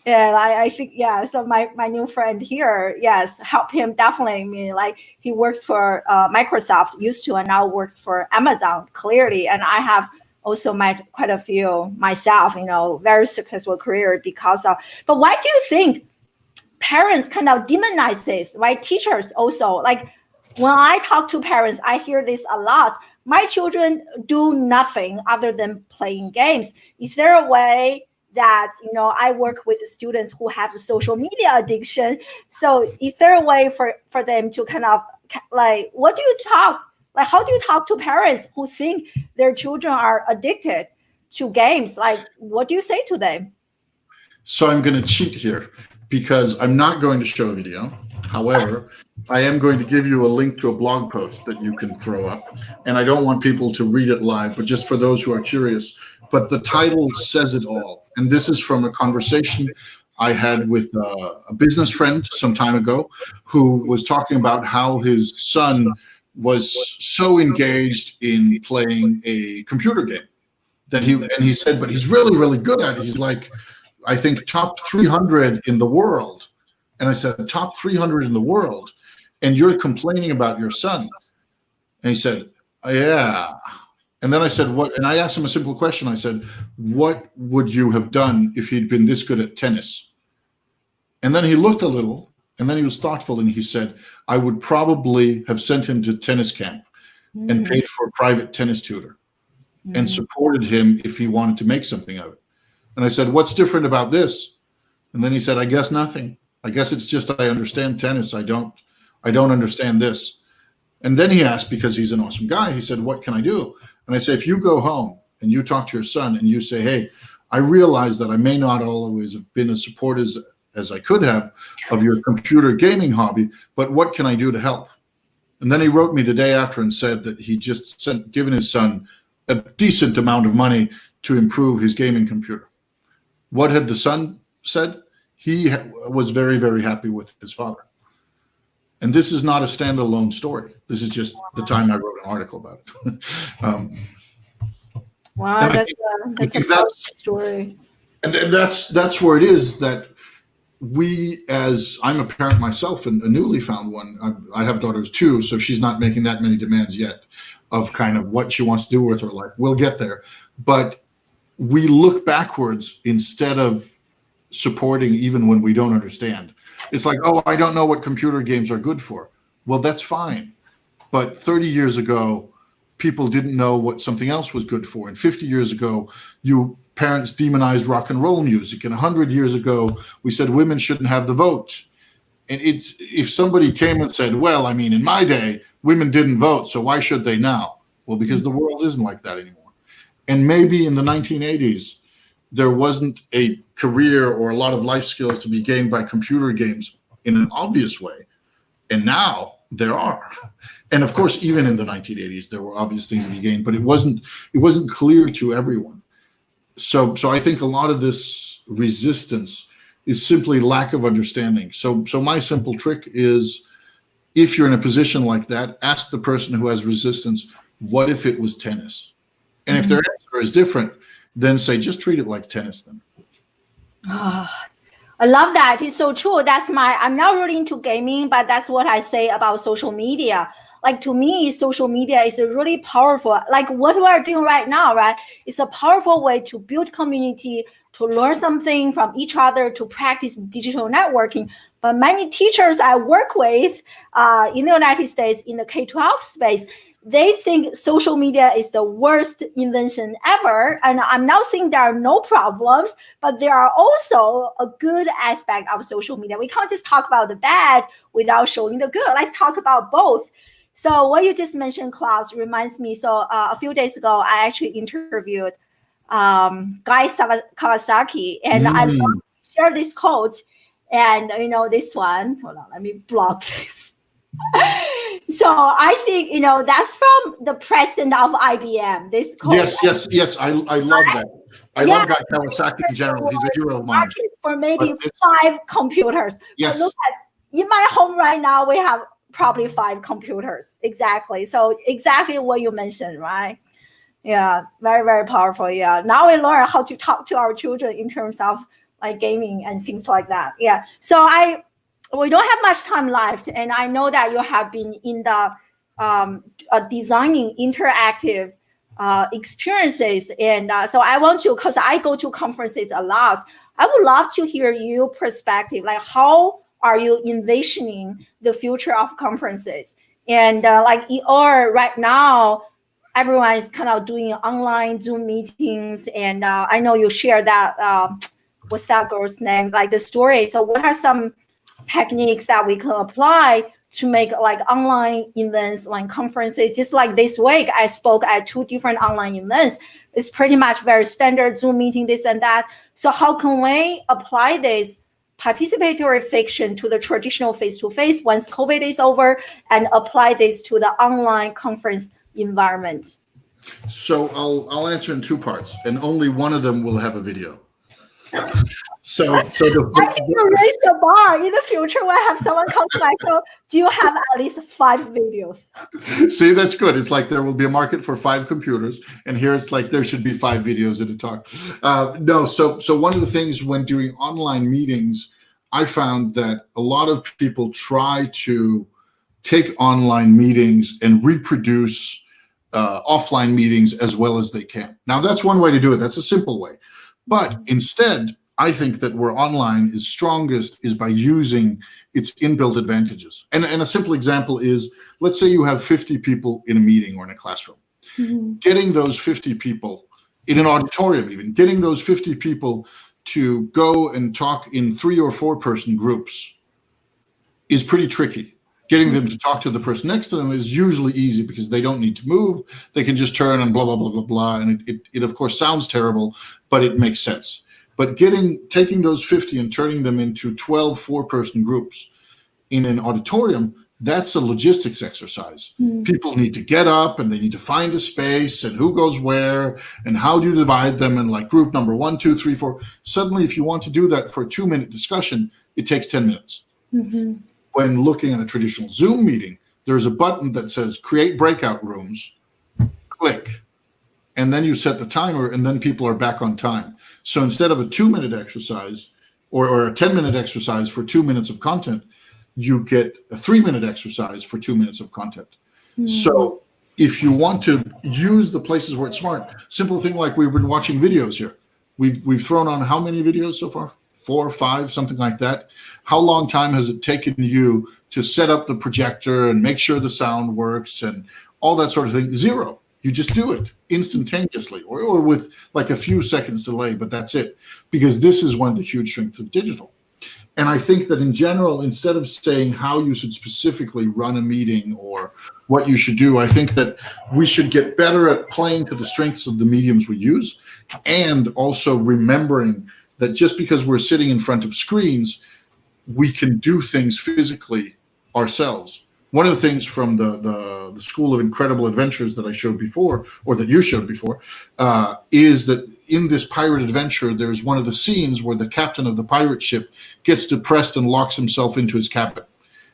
And I think, yeah, so my new friend here, yes, help him definitely. I mean, like, he works for Microsoft, used to, and now works for Amazon, clearly. And I have also met quite a few myself, very successful career because of, but why do you think parents kind of demonize this, right? Teachers also, like, when I talk to parents, I hear this a lot. My children do nothing other than playing games. Is there a way that, I work with students who have a social media addiction. So is there a way for them to kind of, like, how do you talk to parents who think their children are addicted to games? Like, what do you say to them? So I'm going to cheat here because I'm not going to show a video. However, I am going to give you a link to a blog post that you can throw up. And I don't want people to read it live, but just for those who are curious. But the title says it all. And this is from a conversation I had with a business friend some time ago who was talking about how his son was so engaged in playing a computer game that he said, but he's really, really good at it. He's like, I think, top 300 in the world. And I said, top 300 in the world, and you're complaining about your son? And he said, yeah. And then I said, what? And I asked him a simple question. I said, what would you have done if he'd been this good at tennis? And then he looked a little, and then he was thoughtful, and he said, I would probably have sent him to tennis camp and paid for a private tennis tutor. and supported him if he wanted to make something of it. And I said, what's different about this? And then he said, I guess nothing. I guess it's just I understand tennis. I don't understand this. And then he asked, because he's an awesome guy, he said, what can I do? And I say, if you go home and you talk to your son and you say, hey, I realize that I may not always have been as supportive as I could have of your computer gaming hobby, but what can I do to help? And then he wrote me the day after and said that he just given his son a decent amount of money to improve his gaming computer. What had the son said? He was very, very happy with his father. And this is not a standalone story. This is just the time I wrote an article about it. Wow, that's a powerful story. And that's where it is that we, as I'm a parent myself and a newly found one, I have daughters too, so she's not making that many demands yet of kind of what she wants to do with her life. We'll get there. But we look backwards instead of supporting even when we don't understand. It's like, oh, I don't know what computer games are good for. Well, that's fine. But 30 years ago, people didn't know what something else was good for. And 50 years ago, parents demonized rock and roll music. And 100 years ago, we said women shouldn't have the vote. And if somebody came and said, well, I mean, in my day, women didn't vote, so why should they now? Well, because the world isn't like that anymore. And maybe in the 1980s, there wasn't a career or a lot of life skills to be gained by computer games in an obvious way. And now there are. And of course, even in the 1980s, there were obvious things to be gained, but it wasn't clear to everyone. So I think a lot of this resistance is simply lack of understanding. So my simple trick is, if you're in a position like that, ask the person who has resistance, what if it was tennis? And if their answer is different, then say, just treat it like tennis then. Oh, I love that. It's so true. I'm not really into gaming, but that's what I say about social media. Like, to me, social media is a really powerful, like what we are doing right now, right? It's a powerful way to build community, to learn something from each other, to practice digital networking. But many teachers I work with in the United States, in the K-12 space, they think social media is the worst invention ever. And I'm not saying there are no problems, but there are also a good aspect of social media. We can't just talk about the bad without showing the good. Let's talk about both. So what you just mentioned, Claus, reminds me. So a few days ago, I actually interviewed Guy Kawasaki, and I love to share this quote. And this one, hold on, let me block this. So I think, that's from the president of IBM. This quote. Yes. I love that. I love Guy Kawasaki in general. He's a hero of mine. For maybe 5 computers. Yes. But look in my home right now, we have probably 5 computers. Exactly. So exactly what you mentioned, right? Yeah, very, very powerful. Yeah. Now we learn how to talk to our children in terms of like gaming and things like that. Yeah. So we don't have much time left, and I know that you have been in the designing interactive experiences, and so I want to, because I go to conferences a lot, I would love to hear your perspective. Like, how are you envisioning the future of conferences? And right now, everyone is kind of doing online Zoom meetings, and I know you shared that. What's that girl's name? Like the story. So, what are some techniques that we can apply to make like online events, like conferences? Just like this week, I spoke at 2 different online events. It's pretty much very standard Zoom meeting, this and that. So how can we apply this participatory fiction to the traditional face-to-face once COVID is over, and apply this to the online conference environment? So I'll answer in 2 parts, and only one of them will have a video. So I think you raise the bar. In the future, when I have someone come to my show, do you have at least 5 videos? See, that's good. It's like there will be a market for 5 computers, and here it's like there should be 5 videos at a talk. No, so one of the things when doing online meetings, I found that a lot of people try to take online meetings and reproduce offline meetings as well as they can. Now, that's one way to do it. That's a simple way. But instead, I think that where online is strongest is by using its inbuilt advantages. And a simple example is, let's say you have 50 people in a meeting or in a classroom. Getting those 50 people in an auditorium, even getting those 50 people to go and talk in 3 or 4 person groups is pretty tricky. Getting them to talk to the person next to them is usually easy because they don't need to move. They can just turn and blah, blah, blah, blah, blah. And it of course sounds terrible, but it makes sense. But taking those 50 and turning them into 12 4-person groups in an auditorium, that's a logistics exercise. People need to get up and they need to find a space and who goes where and how do you divide them and like group number 1, 2, 3, 4. Suddenly, if you want to do that for a 2-minute discussion, it takes 10 minutes. When looking at a traditional Zoom meeting, there's a button that says create breakout rooms, click, and then you set the timer and then people are back on time. So instead of a 2-minute exercise or a 10-minute exercise for 2 minutes of content, you get a 3-minute exercise for 2 minutes of content. So if you want to use the places where it's smart, simple thing like we've been watching videos here. We've thrown on how many videos so far? 4 or 5, something like that. How long time has it taken you to set up the projector and make sure the sound works and all that sort of thing? 0. You just do it instantaneously or with like a few seconds delay, but that's it. Because this is one of the huge strengths of digital. And I think that in general, instead of saying how you should specifically run a meeting or what you should do, I think that we should get better at playing to the strengths of the mediums we use and also remembering that just because we're sitting in front of screens, we can do things physically ourselves. One of the things from the School of Incredible Adventures that I showed before, or that you showed before, is that in this pirate adventure, there's one of the scenes where the captain of the pirate ship gets depressed and locks himself into his cabin.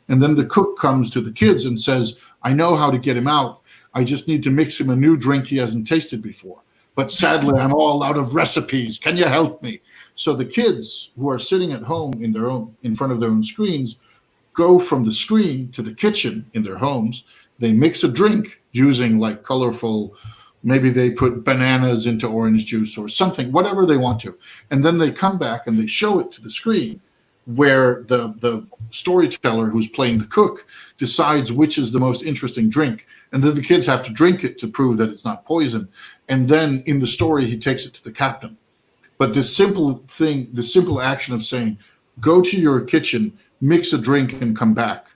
And then the cook comes to the kids and says, I know how to get him out. I just need to mix him a new drink he hasn't tasted before. But sadly, I'm all out of recipes. Can you help me? So the kids who are sitting at home in front of their own screens go from the screen to the kitchen in their homes. They mix a drink using like colorful, maybe they put bananas into orange juice or something, whatever they want to. And then they come back and they show it to the screen where the storyteller who's playing the cook decides which is the most interesting drink. And then the kids have to drink it to prove that it's not poison. And then in the story, he takes it to the captain. But this simple thing, the simple action of saying, go to your kitchen, mix a drink and come back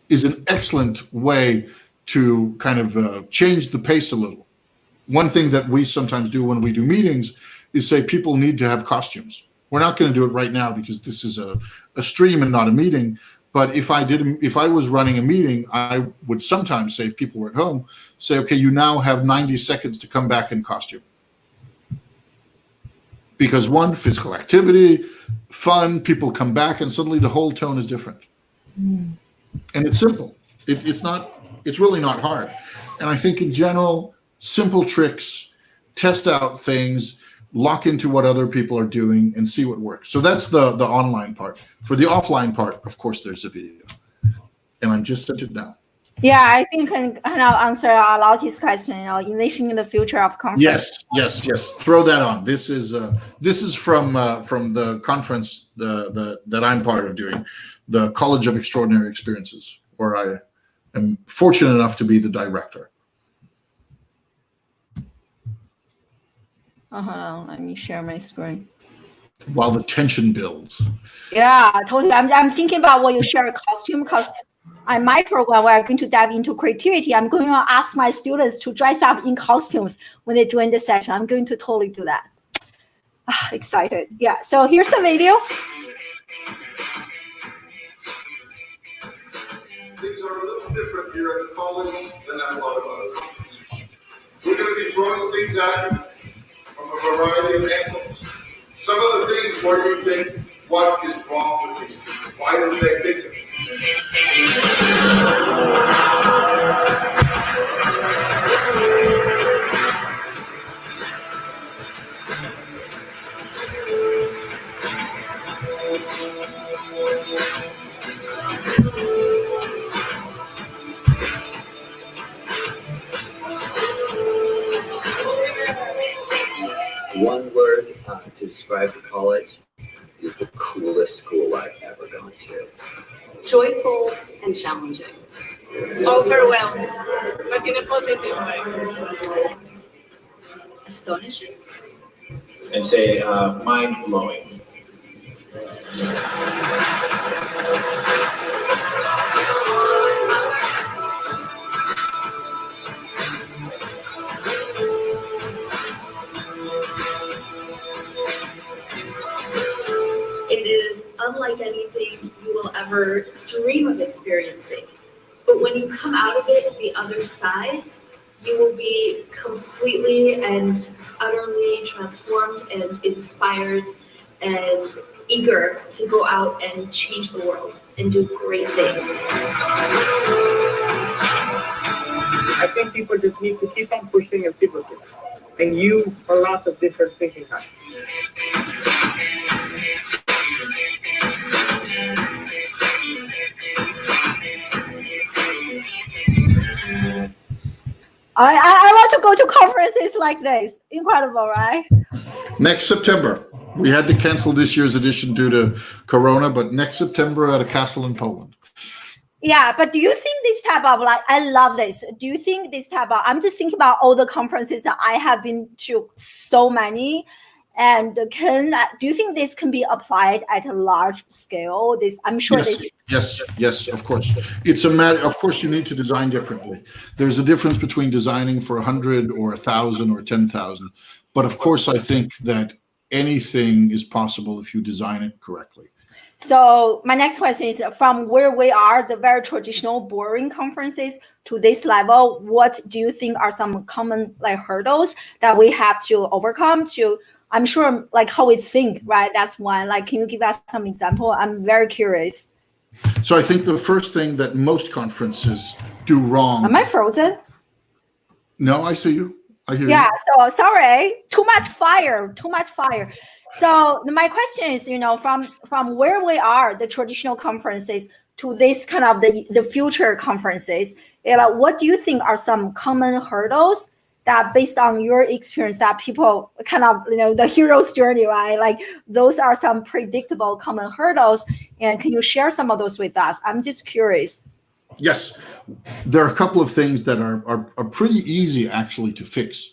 is an excellent way to kind of change the pace a little. One thing that we sometimes do when we do meetings is say people need to have costumes. We're not going to do it right now because this is a stream and not a meeting. But if I was running a meeting, I would sometimes say, if people were at home, say, okay, you now have 90 seconds to come back in costume. Because one, physical activity, fun, people come back and suddenly the whole tone is different. And it's simple. It's really not hard. And I think in general, simple tricks, test out things, lock into what other people are doing and see what works. So that's the online part. For the offline part, of course, there's a video. And I'm just sent it now. Yeah, I think can kind of answer Lauti's question, envisioning the future of conference. Yes. Throw that on. This is from the conference that I'm part of doing, the College of Extraordinary Experiences, where I am fortunate enough to be the director. Hold on, let me share my screen. While the tension builds. Yeah, totally. I'm thinking about what you share a costume because on my program, we're going to dive into creativity. I'm going to ask my students to dress up in costumes when they join the session. I'm going to totally do that. Excited. Yeah, so here's the video. Things are a little different here at the college than at a lot of other colleges. We're going to be throwing things at you from a variety of angles. Some of the things where you think, what is wrong with these people? Why do they think of it? One word to describe the college is the coolest school I've ever gone to. Joyful and challenging. Overwhelmed, but in a positive way. Astonishing. And say mind-blowing. It is unlike anything you will ever dream of experiencing. But when you come out of it, the other side, you will be completely and utterly transformed and inspired and eager to go out and change the world and do great things. I think people just need to keep on pushing and pivoting and use a lot of different thinking hacks. I want to go to conferences like this. Incredible, right? Next September. We had to cancel this year's edition due to Corona, but next September at a castle in Poland. Yeah, but do you think this type of, like, I love this. Do you think this type of, I'm just thinking about all the conferences that I have been to, so many, and do you think this can be applied at a large scale? I'm sure Yes, of course. It's a matter, of course, you need to design differently. There's a difference between designing for 100 or 1,000 or 10,000. But of course, I think that anything is possible if you design it correctly. So my next question is, from where we are, the very traditional, boring conferences, to this level, what do you think are some common hurdles that we have to overcome to, I'm sure, how we think, right? That's one. Can you give us some example? I'm very curious. So I think the first thing that most conferences do wrong. Am I frozen? No, I see you. I hear you. Yeah, so sorry, too much fire. So my question is, from where we are, the traditional conferences, to this kind of the future conferences, what do you think are some common hurdles that, based on your experience, that people kind of, the hero's journey, right? Those are some predictable common hurdles. And can you share some of those with us? I'm just curious. Yes, there are a couple of things that are pretty easy actually to fix.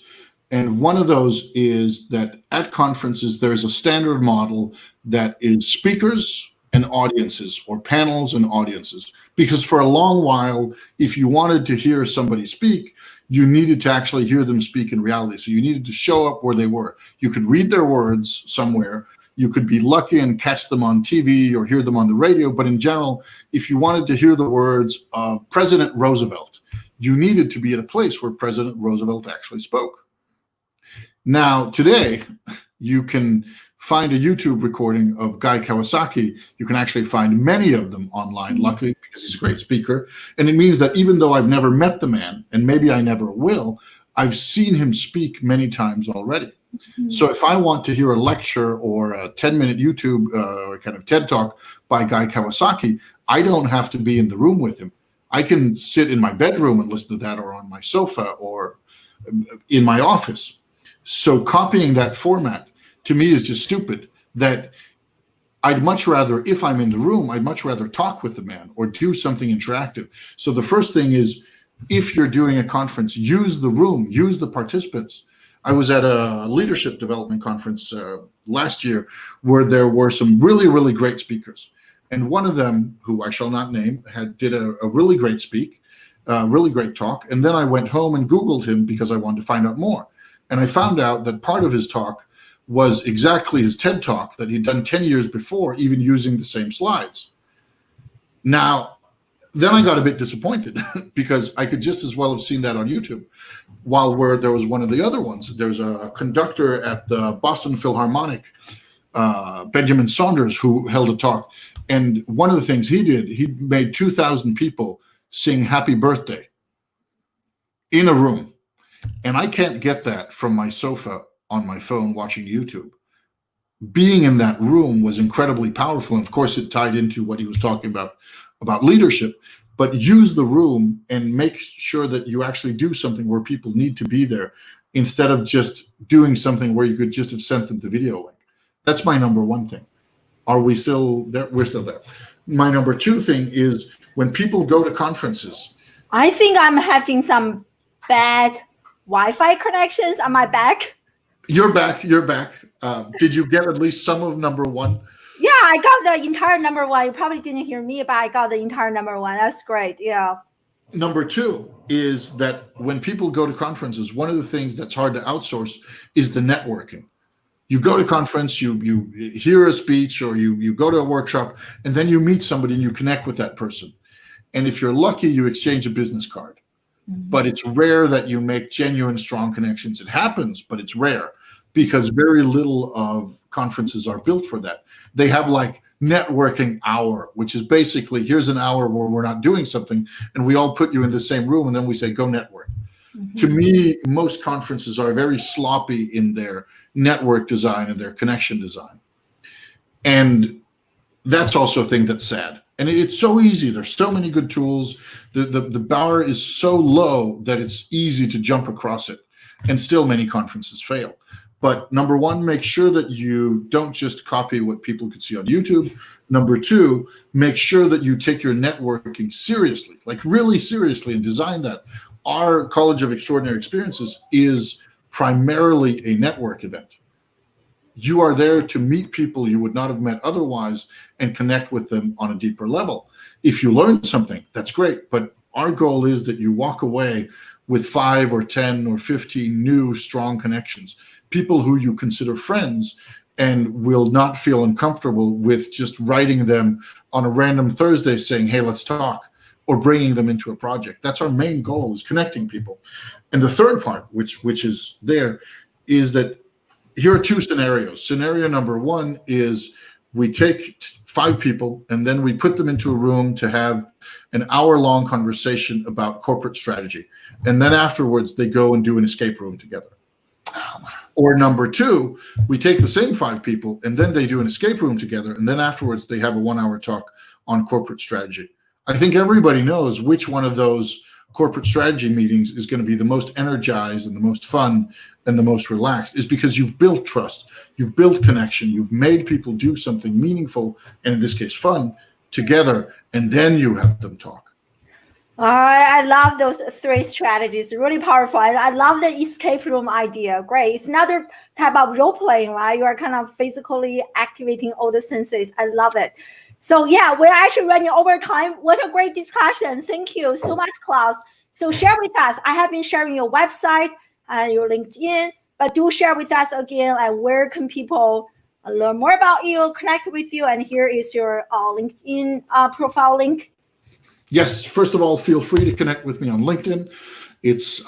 And one of those is that at conferences, there's a standard model that is speakers and audiences, or panels and audiences. Because for a long while, if you wanted to hear somebody speak, you needed to actually hear them speak in reality. So you needed to show up where they were. You could read their words somewhere. You could be lucky and catch them on TV or hear them on the radio. But in general, if you wanted to hear the words of President Roosevelt, you needed to be at a place where President Roosevelt actually spoke. Now, today, you can find a YouTube recording of Guy Kawasaki. You can actually find many of them online, luckily, because he's a great speaker. And it means that even though I've never met the man, and maybe I never will, I've seen him speak many times already. So if I want to hear a lecture or a 10-minute YouTube or kind of TED Talk by Guy Kawasaki, I don't have to be in the room with him. I can sit in my bedroom and listen to that, or on my sofa, or in my office. So copying that format, to me, is just stupid. That I'd much rather, if I'm in the room, I'd much rather talk with the man or do something interactive. So the first thing is, if you're doing a conference, use the room, use the participants. I was at a leadership development conference last year where there were some really, really great speakers. And one of them, who I shall not name, did a really great really great talk. And then I went home and Googled him because I wanted to find out more. And I found out that part of his talk was exactly his TED Talk that he'd done 10 years before, even using the same slides. Now, then I got a bit disappointed because I could just as well have seen that on YouTube. While there was one of the other ones, there's a conductor at the Boston Philharmonic, Benjamin Saunders, who held a talk. And one of the things he did, he made 2,000 people sing Happy Birthday in a room. And I can't get that from my sofa on my phone watching YouTube. Being in that room was incredibly powerful. And of course, it tied into what he was talking about leadership. But use the room and make sure that you actually do something where people need to be there, instead of just doing something where you could just have sent them the video link. That's my number one thing. Are we still there? We're still there. My number two thing is, when people go to conferences, I think I'm having some bad Wi-Fi connections. Am I back? You're back. You're back. Did you get at least some of number one? Yeah, I got the entire number one. You probably didn't hear me, but I got the entire number one. That's great. Yeah. Number two is that when people go to conferences, one of the things that's hard to outsource is the networking. You go to conference, you hear a speech, or you go to a workshop, and then you meet somebody and you connect with that person. And if you're lucky, you exchange a business card. But it's rare that you make genuine, strong connections. It happens, but it's rare because very little of conferences are built for that. They have like networking hour, which is basically, here's an hour where we're not doing something, and we all put you in the same room, and then we say, go network. To me, most conferences are very sloppy in their network design and their connection design. And that's also a thing that's sad. And it's so easy. There's so many good tools. The bar is so low that it's easy to jump across it. And still many conferences fail. But number one, make sure that you don't just copy what people could see on YouTube. Number two, make sure that you take your networking seriously, like really seriously, and design that. Our College of Extraordinary Experiences is primarily a network event. You are there to meet people you would not have met otherwise and connect with them on a deeper level. If you learn something, that's great. But our goal is that you walk away with 5 or 10 or 15 new strong connections, people who you consider friends and will not feel uncomfortable with just writing them on a random Thursday saying, hey, let's talk, or bringing them into a project. That's our main goal, is connecting people. And the third part, which is there, is that here are two scenarios. Scenario number one is we take 5 people and then we put them into a room to have an hour-long conversation about corporate strategy. And then afterwards, they go and do an escape room together. Or number two, we take the same 5 people and then they do an escape room together. And then afterwards, they have a 1-hour talk on corporate strategy. I think everybody knows which one of those corporate strategy meetings is going to be the most energized and the most fun and the most relaxed, is because you've built trust, you've built connection, you've made people do something meaningful, and in this case, fun, together, and then you have them talk. All right, I love those 3 strategies, really powerful. I love the escape room idea. Great. It's another type of role playing, right? You are kind of physically activating all the senses. I love it. So yeah, we're actually running over time. What a great discussion. Thank you so much, Claus. So share with us. I have been sharing your website and your LinkedIn, but do share with us again, like where can people learn more about you, connect with you, and here is your LinkedIn profile link. Yes, first of all, feel free to connect with me on LinkedIn.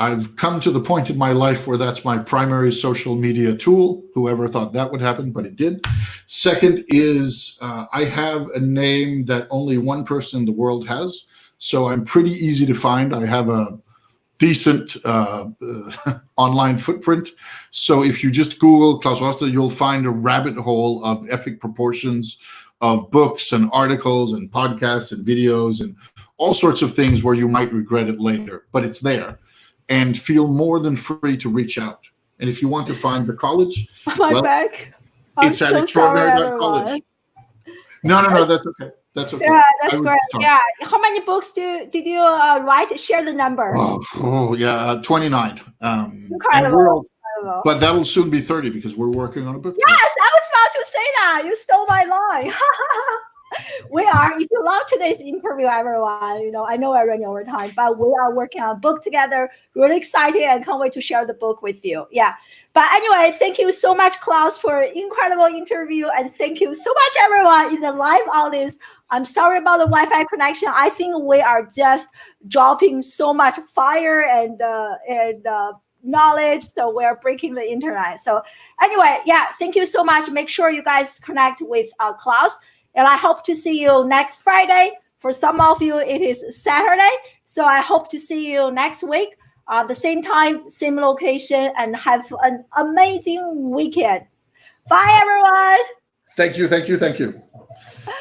I've come to the point in my life where that's my primary social media tool. Whoever thought that would happen, but it did. Second is I have a name that only one person in the world has, so I'm pretty easy to find. I have a decent online footprint. So if you just Google Claus Raasted, you'll find a rabbit hole of epic proportions of books and articles and podcasts and videos and all sorts of things where you might regret it later, but it's there. And feel more than free to reach out. And if you want to find the college, Back. It's at extraordinary.college. No, that's okay. That's okay. Yeah, that's great. Yeah. How many books did you write? Share the number. Yeah, 29. Incredible. But that'll soon be 30 because we're working on a book. Yes, I was about to say that. You stole my line. We are, if you love today's interview, everyone, I know I ran over time, but we are working on a book together. Really excited and can't wait to share the book with you. Yeah. But anyway, thank you so much, Claus, for an incredible interview. And thank you so much, everyone in the live audience. I'm sorry about the Wi-Fi connection. I think we are just dropping so much fire and knowledge. So we're breaking the internet. So anyway, yeah, thank you so much. Make sure you guys connect with Claus. And I hope to see you next Friday. For some of you, it is Saturday. So I hope to see you next week, the same time, same location, and have an amazing weekend. Bye, everyone. Thank you.